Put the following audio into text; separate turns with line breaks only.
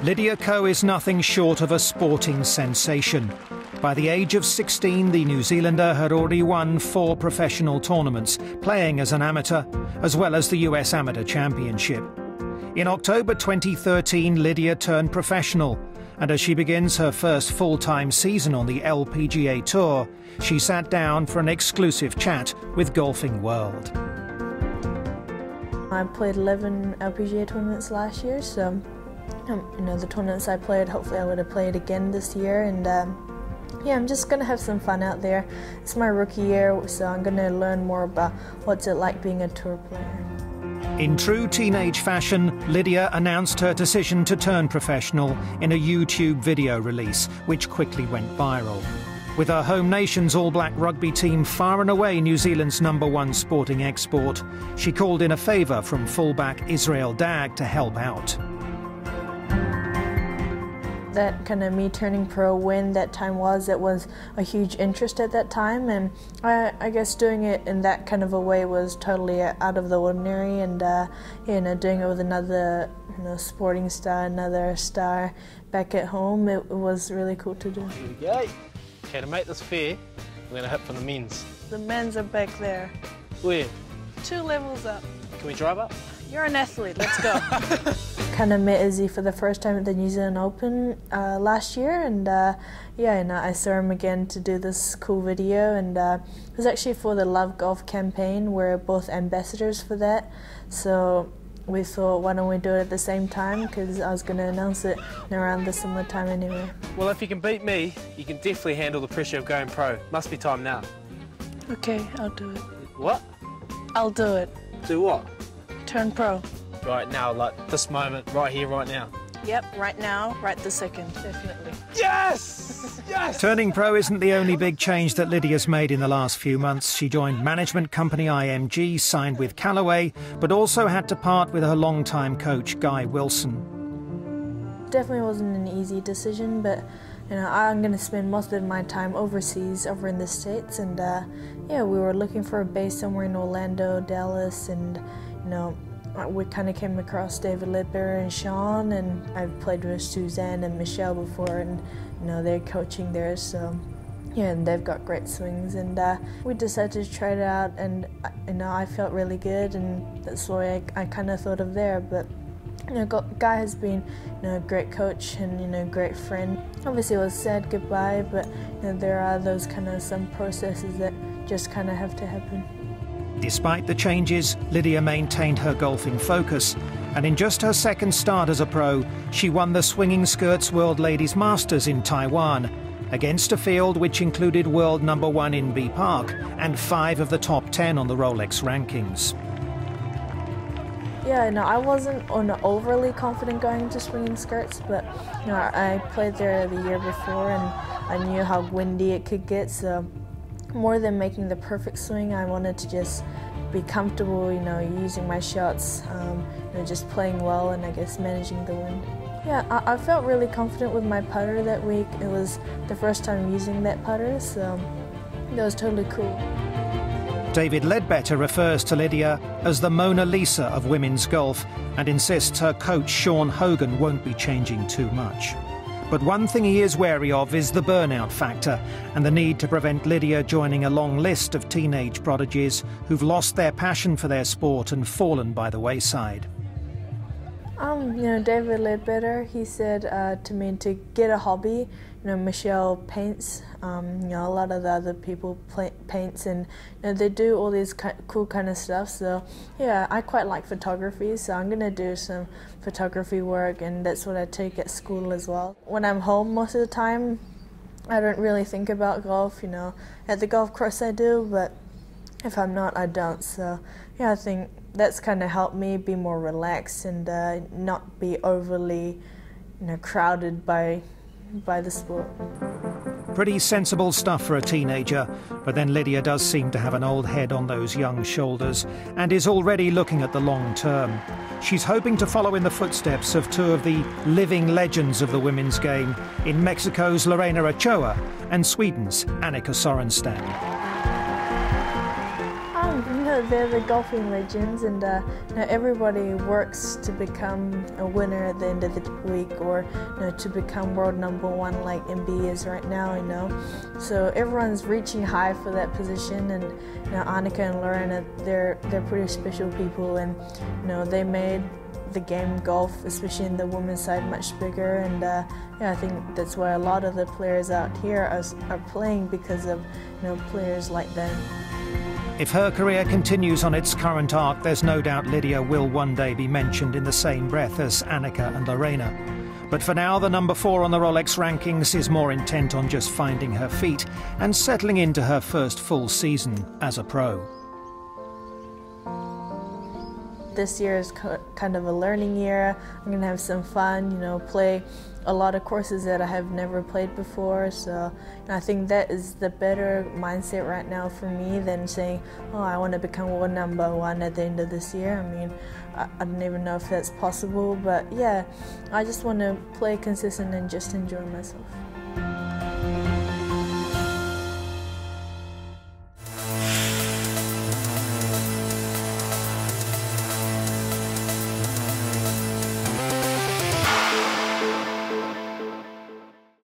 Lydia Ko is nothing short of a sporting sensation. By the age of 16, the New Zealander had already won 4 professional tournaments, playing as an amateur, as well as the US Amateur Championship. In October 2013, Lydia turned professional, and as she begins her first full-time season on the LPGA Tour, she sat down for an exclusive chat with Golfing World.
I played 11 LPGA tournaments last year, so the tournaments I played, hopefully I would have played again this year, and yeah, I'm just going to have some fun out there. It's my rookie year, so I'm going to learn more about what's it like being a tour player.
In true teenage fashion, Lydia announced her decision to turn professional in a YouTube video release, which quickly went viral. With her home nation's All Black rugby team far and away New Zealand's #1 sporting export, she called in a favour from fullback Israel Dag to help out.
That kind of me turning pro, when that time was, it was a huge interest at that time, and I guess doing it in that kind of a way was totally out of the ordinary, and doing it with another sporting star, another star back at home, it was really cool to do.
Here we go. Okay, to make this fair, we're going to hit from the men's.
The men's are back there.
Where?
2 levels up.
Can we drive up?
You're an athlete, let's go. Kind of met Izzy for the first time at the New Zealand Open last year, and I saw him again to do this cool video, and it was actually for the Love Golf campaign. We're both ambassadors for that, so we thought, why don't we do it at the same time, because I was going to announce it around the similar time anyway.
Well, if you can beat me, you can definitely handle the pressure of going pro. Must be time now.
Okay, I'll do it.
What?
I'll do it.
Do what?
Turn pro.
Right now, like this moment, right here, right now.
Yep, right now, right this second, definitely.
Yes! Yes!
Turning pro isn't the only big change that Lydia's made in the last few months. She joined management company IMG, signed with Callaway, but also had to part with her longtime coach, Guy Wilson.
Definitely wasn't an easy decision, but I'm going to spend most of my time overseas, over in the States, and we were looking for a base somewhere in Orlando, Dallas, and we kind of came across David Ledbetter and Sean, and I've played with Suzanne and Michelle before, and they're coaching there, so yeah, and they've got great swings, and we decided to try it out, and I felt really good, and that's why I kind of thought of there. But Guy has been a great coach and great friend. Obviously it was sad goodbye, but there are those kind of some processes that just kind of have to happen.
Despite the changes, Lydia maintained her golfing focus, and in just her second start as a pro, she won the Swinging Skirts World Ladies Masters in Taiwan, against a field which included world #1 in B Park and 5 of the top 10 on the Rolex rankings.
Yeah, I wasn't overly confident going into Swinging Skirts, but I played there the year before, and I knew how windy it could get, so more than making the perfect swing, I wanted to just be comfortable, using my shots, just playing well, and I guess managing the wind. Yeah, I felt really confident with my putter that week. It was the first time using that putter, so that was totally cool.
David Ledbetter refers to Lydia as the Mona Lisa of women's golf and insists her coach Sean Hogan won't be changing too much. But one thing he is wary of is the burnout factor and the need to prevent Lydia joining a long list of teenage prodigies who've lost their passion for their sport and fallen by the wayside.
David Ledbetter, he said to me to get a hobby. Michelle paints, a lot of the other people paints, and they do all this cool kind of stuff. So yeah, I quite like photography, so I'm gonna do some photography work, and that's what I take at school as well. When I'm home most of the time, I don't really think about golf. At the golf course I do, but if I'm not, I don't. So yeah, I think that's kind of helped me be more relaxed and not be overly, crowded by the sport.
Pretty sensible stuff for a teenager, but then Lydia does seem to have an old head on those young shoulders and is already looking at the long term. She's hoping to follow in the footsteps of 2 of the living legends of the women's game in Mexico's Lorena Ochoa and Sweden's Annika Sorenstam.
they're the golfing legends, and everybody works to become a winner at the end of the week, or to become world #1 like MB is right now. So everyone's reaching high for that position, and Annika and Lorena, they're pretty special people, and they made the game golf, especially in the women's side, much bigger, and I think that's why a lot of the players out here are playing, because of players like them.
If her career continues on its current arc, there's no doubt Lydia will one day be mentioned in the same breath as Annika and Lorena. But for now, the number 4 on the Rolex rankings is more intent on just finding her feet and settling into her first full season as a pro.
This year is kind of a learning year. I'm going to have some fun, play a lot of courses that I have never played before. So I think that is the better mindset right now for me than saying, oh, I want to become world #1 at the end of this year. I mean, I don't even know if that's possible, but yeah, I just want to play consistent and just enjoy myself.